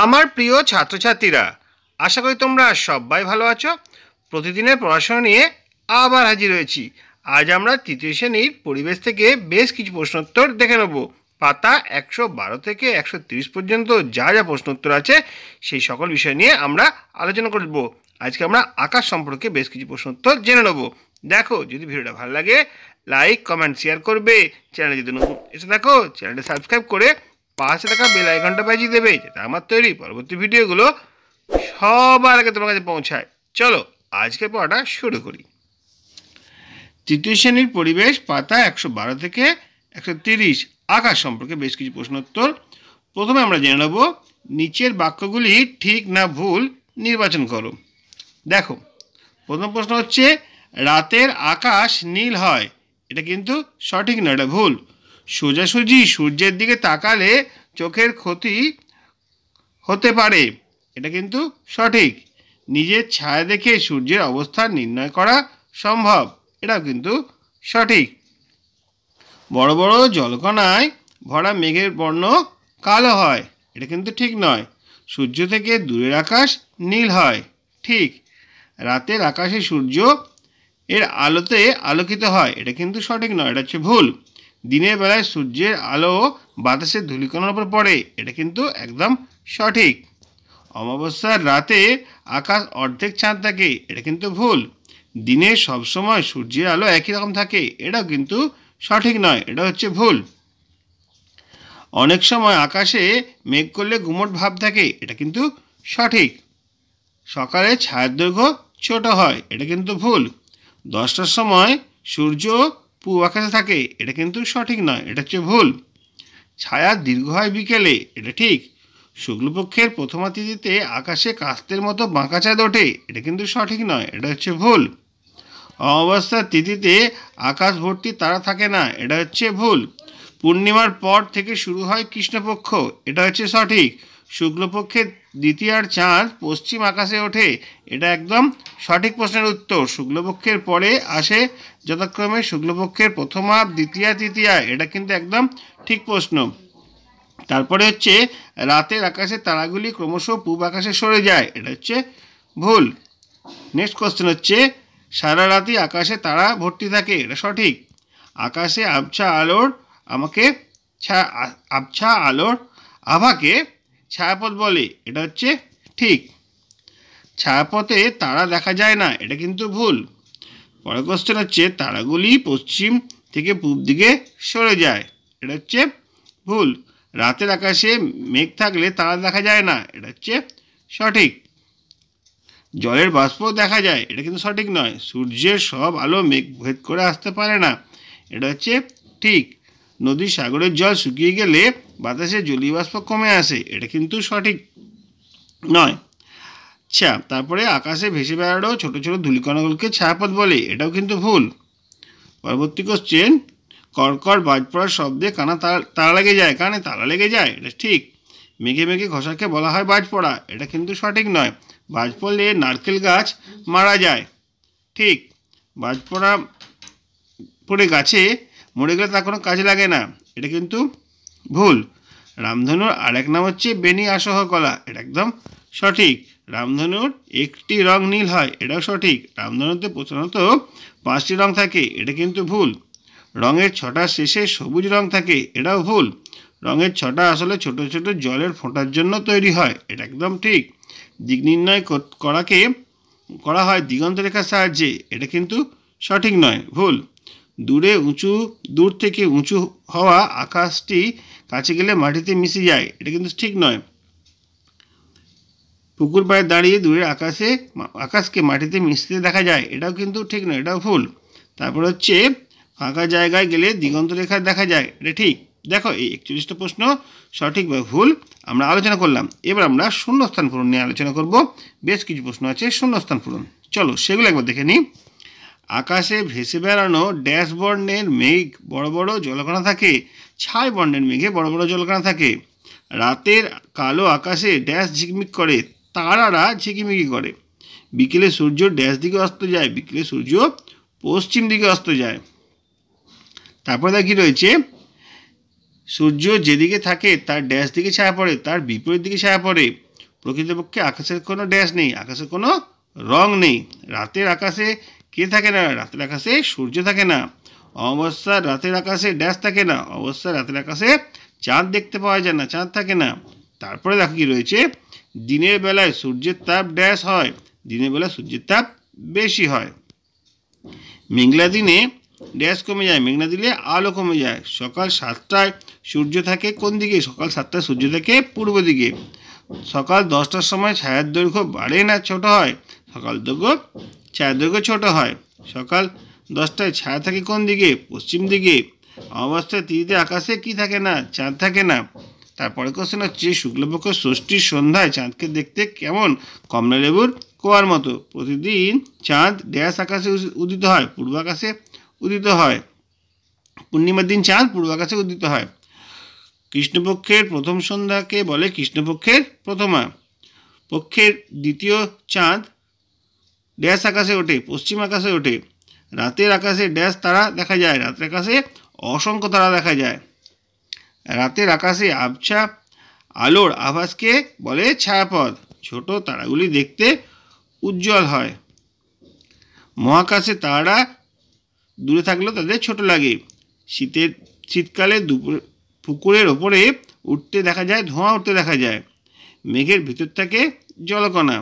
আমার প্রিয় ছাত্রছাত্রীরা, আশা করি তোমরা সবাই ভালো আছো। প্রতিদিনের পড়াশোনা নিয়ে আবার হাজির হয়েছি। আজ আমরা তৃতীয় শ্রেণীর পরিবেশ থেকে বেশ কিছু প্রশ্নোত্তর দেখে নেব। পাতা 112 থেকে 130 পর্যন্ত যা যা প্রশ্নোত্তর আছে সেই সকল বিষয় নিয়ে আমরা আলোচনা করব। আজকে আমরা আকাশ সম্পর্কে বেশ কিছু প্রশ্নোত্তর জেনে নেব। দেখো, যদি ভিডিওটা ভালো লাগে লাইক কমেন্ট শেয়ার করবে। চ্যানেলে যদি নতুন এসে থাকো চ্যানেলটা সাবস্ক্রাইব করে পাশে থাকা বেল আইকনটা বাজিয়ে দেবে, যাতে আমার তৈরি পরবর্তী ভিডিওগুলো সবার আগে তোমার কাছে পৌঁছায়। চলো আজকে পড়াটা শুরু করি। তৃতীয় শ্রেণীর পরিবেশ, পাতা 112 থেকে 130, আকাশ সম্পর্কে বেশ কিছু প্রশ্নোত্তর। প্রথমে আমরা জেনে নেব নিচের বাক্যগুলি ঠিক না ভুল নির্বাচন করো। দেখো, প্রথম প্রশ্ন হচ্ছে রাতের আকাশ নীল হয়। এটা কিন্তু সঠিক না, এটা ভুল। সোজাসুজি সূর্যের দিকে তাকালে চোখের ক্ষতি হতে পারে। এটা কিন্তু সঠিক। নিজের ছায়া দেখে সূর্যের অবস্থান নির্ণয় করা সম্ভব। এটাও কিন্তু সঠিক। বড় বড় জলকণায় ভরা মেঘের বর্ণ কালো হয়। এটা কিন্তু ঠিক নয়। সূর্য থেকে দূরের আকাশ নীল হয়। ঠিক। রাতের আকাশে সূর্য এর আলোতে আলোকিত হয়। এটা কিন্তু সঠিক নয়, এটা হচ্ছে ভুল। দিনের বেলায় সূর্যের আলো বাতাসের ধূলিকণার উপর পড়ে। এটা কিন্তু একদম সঠিক। অমাবস্যার রাতে আকাশ অর্ধেক চাঁদ থাকে। এটা কিন্তু ভুল। দিনে সবসময় সূর্যের আলো একই রকম থাকে। এটাও কিন্তু সঠিক নয়, এটা হচ্ছে ভুল। অনেক সময় আকাশে মেঘ করলে গুমট ভাব থাকে। এটা কিন্তু সঠিক। সকালে ছায়ার দৈর্ঘ্য ছোট হয়। এটা কিন্তু ভুল। 10টার সময় সূর্য পূব আকাশে থাকে। এটা কিন্তু সঠিক নয়, এটা হচ্ছে ভুল। ছায়া দীর্ঘ হয় বিকেলে। এটা ঠিক। শুক্লপক্ষের প্রথমা তিথিতে আকাশে কাস্তের মতো বাঁকা চাঁদ ওঠে। এটা কিন্তু সঠিক নয়, এটা হচ্ছে ভুল। অমাবস্যার তিথিতে আকাশ ভর্তি তারা থাকে না। এটা হচ্ছে ভুল। পূর্ণিমার পর থেকে শুরু হয় কৃষ্ণপক্ষ। এটা হচ্ছে সঠিক। শুক্লপক্ষের দ্বিতীয়ার চাঁদ পশ্চিম আকাশে ওঠে। এটা একদম সঠিক প্রশ্নের উত্তর। শুক্লপক্ষের পরে আসে যথাক্রমে শুক্লপক্ষের প্রথমা, দ্বিতীয়া, তৃতীয়া। এটা কিন্তু একদম ঠিক প্রশ্ন। তারপরে হচ্ছে রাতের আকাশে তারাগুলি ক্রমশ পূব আকাশে সরে যায়। এটা হচ্ছে ভুল। নেক্সট কোশ্চেন হচ্ছে সারা রাতই আকাশে তারা ভর্তি থাকে। এটা সঠিক। আকাশে আবছা আলোর আভাকে ছায়াপথ বলে। এটা হচ্ছে ঠিক। ছায়াপথে তারা দেখা যায় না। এটা কিন্তু ভুল। পরের কোশ্চেন হচ্ছে তারাগুলি পশ্চিম থেকে পূব দিকে সরে যায়। এটা হচ্ছে ভুল। রাতের আকাশে মেঘ থাকলে তারা দেখা যায় না। এটা হচ্ছে সঠিক। জলের বাষ্প দেখা যায়। এটা কিন্তু সঠিক নয়। সূর্যের সব আলো মেঘ ভেদ করে আসতে পারে না। এটা হচ্ছে ঠিক। নদী সাগরের জল শুকিয়ে গেলে বাতাসে জলীয় বাষ্প কমে আসে। এটা কিন্তু সঠিক নয়। আচ্ছা, তারপরে আকাশে ভেসে বেড়ানো ছোট ছোট ধূলিকণাগুলোকে ছায়াপথ বলে। এটাও কিন্তু ভুল। পরবর্তী কোশ্চেন কড়কড় বাজ পড়ার শব্দে কানে তালা লেগে যায়। এটা ঠিক। মেঘে মেঘে ঘষাকে বলা হয় বাজ পড়া। এটা কিন্তু সঠিক নয়। বাজ পড়লে নারকেল গাছ মারা যায়। ঠিক। বাজ পড়ে গাছে মরে গেলে তার কোনো কাজে লাগে না। এটা কিন্তু ভুল। রামধনুর আরেক নাম হচ্ছে বেনি আসহ কলা। এটা একদম সঠিক। রামধনুর একটি রং নীল হয়। এটাও সঠিক। রামধনুতে প্রধানত 5টি রং থাকে। এটা কিন্তু ভুল। রঙের ছটা শেষে সবুজ রং থাকে। এটাও ভুল। রঙের ছটা আসলে ছোট ছোট জলের ফোঁটার জন্য তৈরি হয়। এটা একদম ঠিক। দিক নির্ণয় করা হয় দিগন্ত রেখার সাহায্যে। এটা কিন্তু সঠিক নয়, ভুল। দূর থেকে উঁচু হওয়া আকাশটি কাছে গেলে মাটিতে মিশে যায়। এটা কিন্তু ঠিক নয়। পুকুর পাড়ে দাঁড়িয়ে দূরের আকাশকে মাটিতে মিশতে দেখা যায়। এটাও কিন্তু ঠিক নয়, এটাও ভুল। তারপর হচ্ছে ফাঁকা জায়গায় গেলে দিগন্ত রেখা দেখা যায়। এটা ঠিক। দেখো, এই 41টা প্রশ্ন সঠিক বা ভুল আমরা আলোচনা করলাম। এবার আমরা শূন্যস্থান পূরণ নিয়ে আলোচনা করব। বেশ কিছু প্রশ্ন আছে শূন্যস্থান পূরণ। চলো সেগুলো একবার দেখে নিই। আকাশে ভেসে বেড়ানো ড্যাশ বর্ণের মেঘ বড় বড় জলকণা থাকে। ছাই বর্ণের মেঘে বড় বড় জলকণা থাকে। রাতের কালো আকাশে ড্যাশ ঝিকমিক করে, তারারা ঝিকিমিকি করে। বিকেলে সূর্য ড্যাশ দিকে অস্ত যায়। বিকেলে সূর্য পশ্চিম দিকে অস্ত যায়। তারপরে দেখি রয়েছে সূর্য যেদিকে থাকে তার ড্যাশ দিকে ছায়া পড়ে, তার বিপরীত দিকে ছায়া পড়ে। প্রকৃতপক্ষে আকাশের কোনো ড্যাশ নেই, আকাশের কোনো রং নেই। রাতের আকাশে কে থাকে না? রাতের আকাশে সূর্য থাকে না। অমাবস্যার রাতের আকাশে ড্যাশ থাকে না, অমাবস্যার রাতের আকাশে চাঁদ দেখতে পাওয়া যায় না, চাঁদ থাকে না। তারপরে দেখো কি রয়েছে, দিনের বেলায় সূর্যের তাপ ড্যাশ হয়, দিনের বেলায় সূর্যের তাপ বেশি হয়। মেঘলা দিনে ড্যাশ কমে যায়, মেঘলা দিলে আলো কমে যায়। সকাল 7টায় সূর্য থাকে কোন দিকে? সকাল 7টায় সূর্য থাকে পূর্ব দিকে। সকাল 10টার সময় ছায়ার দৈর্ঘ্য বাড়ে না ছোট হয়? ছায়ার দৈর্ঘ্য ছোট হয়। সকাল 10টায় ছায়া থাকে কোন দিকে? পশ্চিম দিকে। অমাবস্যার তিথিতে আকাশে কি থাকে না? চাঁদ থাকে না। তারপরে কোশ্চেন হচ্ছে, শুক্লপক্ষ ষষ্ঠীর সন্ধ্যায় চাঁদকে দেখতে কেমন? কমলালেবুর কোয়ার মতো। প্রতিদিন চাঁদ ড্যাশ আকাশে উদিত হয়, পূর্ব আকাশে উদিত হয়। পূর্ণিমার দিন চাঁদ পূর্ব আকাশে উদিত হয়। কৃষ্ণপক্ষের প্রথম সন্ধ্যাকে বলে কৃষ্ণপক্ষের প্রথমা। পক্ষের দ্বিতীয় চাঁদ ড্যাশ আকাশে ওঠে, পশ্চিম আকাশে ওঠে। রাতের আকাশে ড্যাশ তারা দেখা যায়, রাতের আকাশে অসংখ্য তারা দেখা যায়। রাতের আকাশে আবছা আলোর আভাসকে বলে ছায়াপথ। ছোট তারাগুলি দেখতে উজ্জ্বল হয়। মহাকাশে তারা দূরে থাকলেও তাদের ছোট লাগে। শীতকালে পুকুরের ওপরে উঠতে দেখা যায়, ধোঁয়া উঠতে দেখা যায়। মেঘের ভিতর থেকে জলকণা,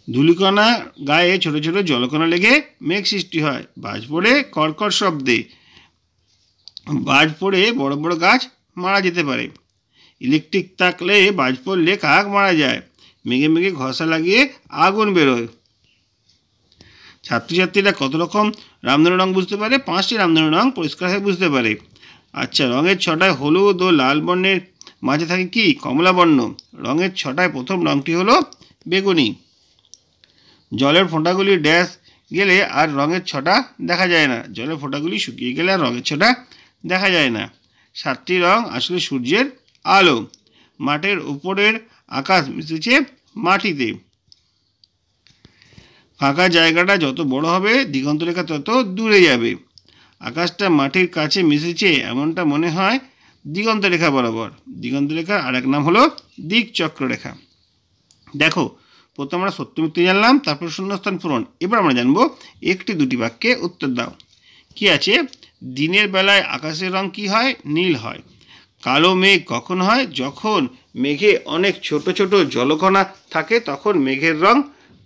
ধূলিকণা গায়ে ছোট ছোট জলকণা লেগে মেঘ সৃষ্টি হয়। বাজ পড়ে কর্কর শব্দে, বাজ পড়ে বড় বড় গাছ মারা যেতে পারে। ইলেকট্রিক থাকলে বাজ পড়লে কাক মারা যায়। মেঘে মেঘে ঘষা লাগিয়ে আগুন বেরোয়। ছাত্রছাত্রীরা কত রকম রামধনু রং বুঝতে পারে? 5টি রামধনু রং পরিষ্কারভাবে বুঝতে পারে। আচ্ছা, রঙের ছটায় হলুদ ও লাল বর্ণের মাঝে থাকে কি? কমলা বর্ণ। রঙের ছটায় প্রথম রঙটি হলো বেগুনি। জলের ফোঁটাগুলি ড্যাশ গেলে আর রঙের ছটা দেখা যায় না, জলের ফোঁটাগুলি শুকিয়ে গেলে আর রঙের ছটা দেখা যায় না। 7টি রং আসলে সূর্যের আলো। মাঠের উপরের আকাশ মিশেছে মাটিতে। ফাঁকা জায়গাটা যত বড় হবে দিগন্তরেখা তত দূরে যাবে। আকাশটা মাটির কাছে মিশেছে এমনটা মনে হয় দিগন্তরেখা বরাবর। দিগন্তরেখার আরেক নাম হলো দিকচক্ররেখা। দেখো, প্রথমে আমরা সত্য মিথ্যে জানলাম, তারপর শূন্যস্থান পূরণ। এবার আমরা জানবো একটি দুটি বাক্যে উত্তর দাও। কি আছে? দিনের বেলায় আকাশের রং কি হয়? নীল হয়। কালো মেঘ কখন হয়? যখন মেঘে অনেক ছোট ছোট জলকণা থাকে তখন মেঘের রং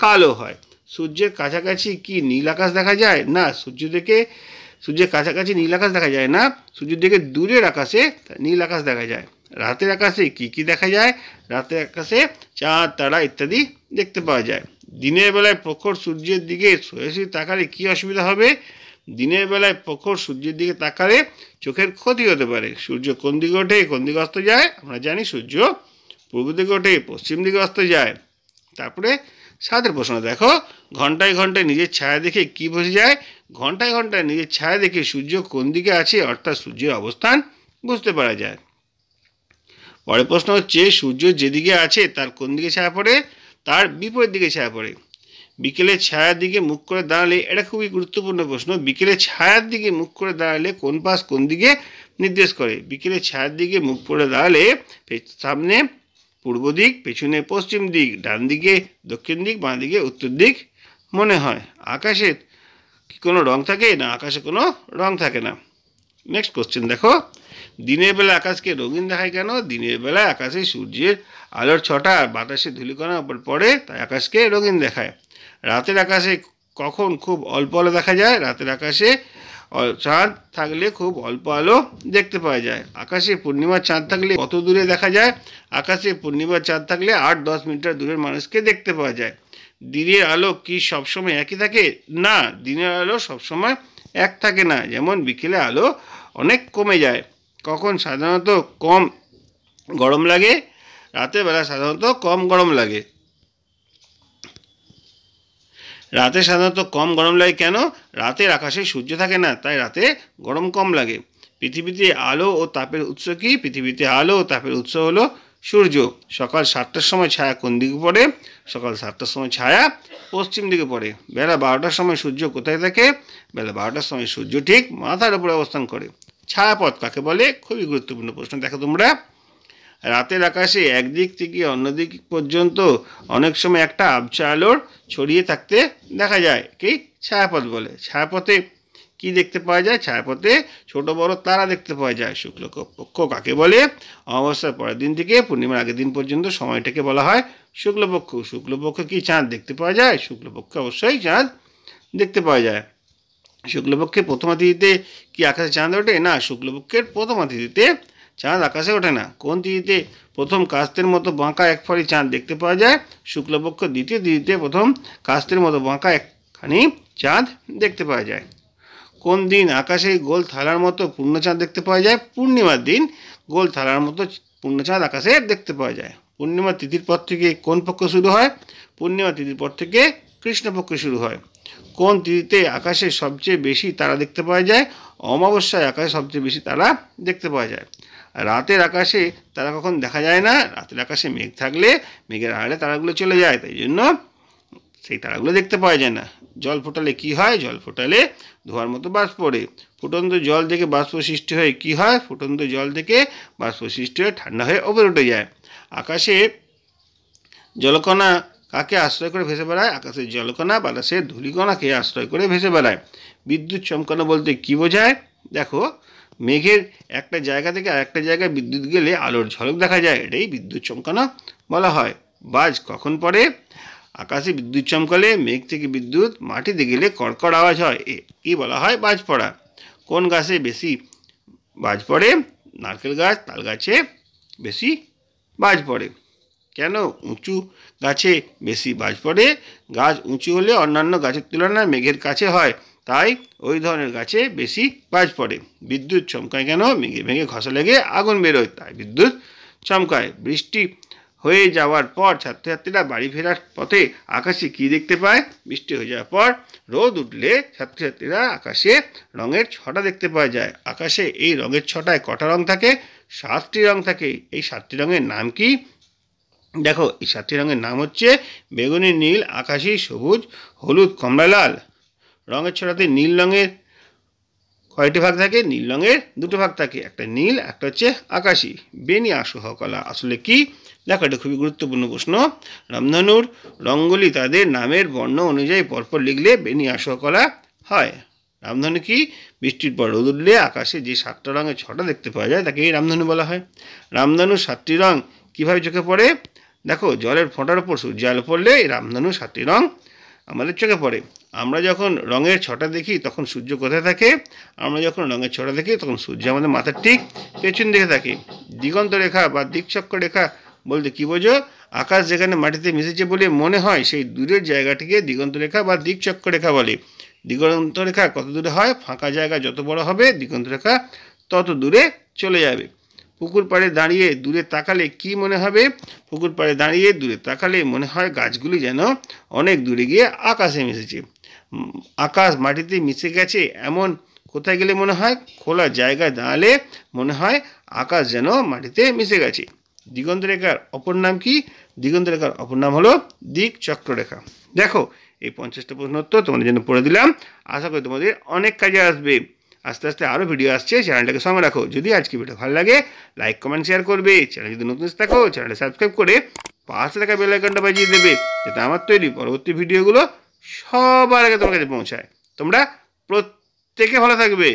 কালো হয়। সূর্যের কাছাকাছি কি নীল আকাশ দেখা যায়? না, সূর্যের কাছাকাছি নীল আকাশ দেখা যায় না, সূর্যের দিকে দূরের আকাশে নীল আকাশ দেখা যায়। রাতের আকাশে কি কি দেখা যায়? রাতের আকাশে চাঁদ, তারা ইত্যাদি দেখতে পাওয়া যায়। দিনের বেলায় প্রখর সূর্যের দিকে সোজাসুজি তাকালে কি অসুবিধা হবে? দিনের বেলায় প্রখর সূর্যের দিকে তাকালে চোখের ক্ষতি হতে পারে। সূর্য কোন দিকে ওঠে, কোন দিকে অস্ত যায়? আমরা জানি সূর্য পূর্ব দিকে ওঠে, পশ্চিম দিকে অস্ত যায়। তারপরে 7 প্রশ্ন দেখো, ঘন্টায় ঘন্টায় নিজের ছায়া দেখে কি বোঝা যায়? ঘন্টায় ঘন্টায় নিজের ছায়া দেখে সূর্য কোন দিকে আছে অর্থাৎ সূর্যের অবস্থান বুঝতে পারা যায়। পরের প্রশ্ন হচ্ছে, সূর্য যেদিকে আছে তার কোন দিকে ছায়া পড়ে? তার বিপরীত দিকে ছায়া পড়ে। বিকেলে ছায়ার দিকে মুখ করে দাঁড়ালে, এটা খুবই গুরুত্বপূর্ণ প্রশ্ন, বিকেলে ছায়ার দিকে মুখ করে দাঁড়ালে কোন পাশ কোন দিকে নির্দেশ করে? বিকেলে ছায়ার দিকে মুখ করে দাঁড়ালে সামনে পূর্ব দিক, পেছনে পশ্চিম দিক, ডান দিকে দক্ষিণ দিক, বাঁ দিকে উত্তর দিক মনে হয়। আকাশে কি কোনো রং থাকে? না, আকাশে কোনো রং থাকে না। নেক্সট কোশ্চেন দেখো, দিনের বেলা আকাশকে রঙিন দেখায় কেন? দিনের বেলায় আকাশে সূর্যের আলোর ছটা আর বাতাসে ধূলিকণা উপর পড়ে, তাই আকাশকে রঙিন দেখায়। রাতের আকাশে কখন খুব অল্প আলো দেখা যায়? রাতের আকাশে চাঁদ থাকলে খুব অল্প আলো দেখতে পাওয়া যায়। আকাশে পূর্ণিমার চাঁদ থাকলে কত দূরে দেখা যায়? আকাশে পূর্ণিমার চাঁদ থাকলে 8-10 মিটার দূরের মানুষকে দেখতে পাওয়া যায়। দিনের আলো কি সবসময় একই থাকে? না, দিনের আলো সবসময় এক থাকে না। যেমন বিকেলে আলো অনেক কমে যায়। কখন সাধারণত কম গরম লাগে? রাতের বেলা সাধারণত কম গরম লাগে। রাতে সাধারণত কম গরম লাগে কেন? রাতের আকাশে সূর্য থাকে না, তাই রাতে গরম কম লাগে। পৃথিবীতে আলো ও তাপের উৎস কি? পৃথিবীতে আলো ও তাপের উৎস হলো সূর্য। সকাল 7টার সময় ছায়া কোন দিকে পড়ে? সকাল 7টার সময় ছায়া পশ্চিম দিকে পড়ে। বেলা 12টার সময় সূর্য কোথায় থাকে? বেলা 12টার সময় সূর্য ঠিক মাথার উপরে অবস্থান করে। ছায়াপথ কাকে বলে? খুবই গুরুত্বপূর্ণ প্রশ্ন। দেখো তোমরা, রাতের আকাশে একদিক থেকে অন্যদিক পর্যন্ত অনেক সময় একটা আবছা আলোর ছড়িয়ে থাকতে দেখা যায়, কি ছায়াপথ বলে। ছায়াপথে কি দেখতে পাওয়া যায়? ছায়াপথে ছোট বড় তারা দেখতে পাওয়া যায়। শুক্লপক্ষ কাকে বলে? অমাবস্যার পরের দিন থেকে পূর্ণিমার আগের দিন পর্যন্ত সময়টাকে বলা হয় শুক্লপক্ষ। শুক্লপক্ষে কি চাঁদ দেখতে পাওয়া যায়? শুক্লপক্ষে অবশ্যই চাঁদ দেখতে পাওয়া যায়। শুক্লপক্ষের প্রথমা তিথিতে কি আকাশে চাঁদ ওঠে? না, শুক্লপক্ষের প্রথমা তিথিতে চাঁদ আকাশে ওঠে না। কোন তিথিতে প্রথম কাস্তের মতো বাঁকা এক ফালি চাঁদ দেখতে পাওয়া যায়? শুক্লপক্ষ দ্বিতীয় তিথিতে প্রথম কাস্তের মতো বাঁকা একখানি চাঁদ দেখতে পাওয়া যায়। কোন দিন আকাশে গোল থালার মতো পূর্ণচাঁদ দেখতে পাওয়া যায়? পূর্ণিমার দিন গোল থালার মতো পূর্ণচাঁদ আকাশে দেখতে পাওয়া যায়। পূর্ণিমা তিথির পর থেকে কোন পক্ষ শুরু হয়? পূর্ণিমা তিথির পর থেকে কৃষ্ণপক্ষ শুরু হয়। কোন তিথিতে আকাশে সবচেয়ে বেশি তারা দেখতে পাওয়া যায়? অমাবস্যায় আকাশে সবচেয়ে বেশি তারা দেখতে পাওয়া যায়। রাতের আকাশে তারা কখন দেখা যায় না? রাতের আকাশে মেঘ থাকলে মেঘের আড়ালে তারাগুলো চলে যায়, তাই জন্য সেই তারাগুলো দেখতে পাওয়া যায় না। জল ফোটালে কি হয়? জল ফোটালে ধোঁয়ার মতো বাষ্প পড়ে। ফুটন্ত জল থেকে বাষ্প সৃষ্টি হয়ে কি হয়? ফুটন্ত জল থেকে বাষ্প সৃষ্টি হয়ে ঠান্ডা হয়ে ওপরে উঠে যায়। আকাশে জলকণা কাকে আশ্রয় করে ভেসে বেড়ায়? আকাশের জলকণা বাতাসের ধূলিকণাকে আশ্রয় করে ভেসে বেড়ায়। বিদ্যুৎ চমকানো বলতে কি বোঝায়? দেখো, মেঘের একটা জায়গা থেকে আরেকটা জায়গায় বিদ্যুৎ গেলে আলোর ঝলক দেখা যায়, এটাই বিদ্যুৎ চমকানো বলা হয়। বাজ কখন পড়ে? আকাশে বিদ্যুৎ চমকালে মেঘ থেকে বিদ্যুৎ মাটিতে গেলে কড়কড় আওয়াজ হয়, কি বলা হয়? বাজ পড়া। কোন গাছে বেশি বাজ পড়ে? নারকেল গাছ, তাল গাছে বেশি বাজ পড়ে। কেন উঁচু গাছে বেশি বাজ পড়ে? গাছ উঁচু হলে অন্যান্য গাছের তুলনায় মেঘের কাছে হয়, তাই ওই ধরনের গাছে বেশি বাজ পড়ে। বিদ্যুৎ চমকায় কেন? মেঘে ভেঙে ঘষা লেগে আগুন বেরোয়, তাই বিদ্যুৎ চমকায়। বৃষ্টি হয়ে যাওয়ার পর ছাত্রছাত্রীরা বাড়ি ফেরার পথে আকাশে কি দেখতে পায়? বৃষ্টি হয়ে যাওয়ার পর রোদ উঠলে ছাত্রছাত্রীরা আকাশে রঙের ছটা দেখতে পাওয়া যায়। আকাশে এই রঙের ছটায় কটা রং থাকে? 7টি রং থাকে। এই 7টি রঙের নাম কি? দেখো, এই 7টি রঙের নাম হচ্ছে বেগুনি, নীল, আকাশি, সবুজ, হলুদ, কমলা, লাল। রঙের ছটাতে নীল রঙের কয়টি ভাগ থাকে? নীল রঙের 2টো ভাগ থাকে, একটা নীল, একটা হচ্ছে আকাশি। বেনি আসহ কলা আসলে কি? দেখো, এটা খুবই গুরুত্বপূর্ণ প্রশ্ন। রামধনুর রঙগুলি তাদের নামের বর্ণ অনুযায়ী পরপর লিখলে বেনি আসহ কলা হয়। রামধনু কি? বৃষ্টির পর রোদ উঠলে আকাশে যে 7টা রঙের ছটা দেখতে পাওয়া যায় তাকে রামধনু বলা হয়। রামধনুর 7টি রং কীভাবে চোখে পড়ে? দেখো, জলের ফোঁটার উপর সূর্য আলো পড়লে এই রামধনু 7টি রং আমাদের চোখে পড়ে। আমরা যখন রঙের ছটা দেখি তখন সূর্য কোথায় থাকে? আমরা যখন রঙের ছটা দেখি তখন সূর্য আমাদের মাথার ঠিক পেছন দিকে থাকে। দিগন্ত রেখা বা দিকচক্র রেখা বলতে কি বোঝো? আকাশ যেখানে মাটিতে মিশেছে বলে মনে হয় সেই দূরের জায়গাটিকে দিগন্ত রেখা বা দিকচক্র রেখা বলে। দিগন্ত রেখা কত দূরে হয়? ফাঁকা জায়গা যত বড় হবে দিগন্ত রেখা তত দূরে চলে যাবে। পুকুর পাড়ে দাঁড়িয়ে দূরে তাকালে কি মনে হবে? পুকুর পাড়ে দাঁড়িয়ে দূরে তাকালে মনে হয় গাছগুলি যেন অনেক দূরে গিয়ে আকাশে মিশেছে। আকাশ মাটিতে মিশে গেছে এমন কোথায় গেলে মনে হয়? খোলা জায়গায় দাঁড়ালে মনে হয় আকাশ যেন মাটিতে মিশে গেছে। দিগন্ত রেখার অপর নাম কি? দিগন্ত রেখার অপর নাম হলো দিক চক্ররেখা। দেখো, এই 50টা প্রশ্ন উত্তর তোমাদের জন্য পড়ে দিলাম। আশা করি তোমাদের অনেক কাজে আসবে। আস্তে আস্তে আরও ভিডিও আসছে, চ্যানেলটাকে সঙ্গে রাখো। যদি আজকে ভিডিও ভালো লাগে লাইক, কমেন্ট, শেয়ার করবে। চ্যানেল যদি নতুন থাকো চ্যানেলটা সাবস্ক্রাইব করে পাশে থাকা বেল আইকনটা বাজিয়ে দেবে, যাতে আমার তৈরি পরবর্তী ভিডিওগুলো সবার আগে তোমার কাছে পৌঁছায়। তোমরা প্রত্যেকে ভালো থাকবে।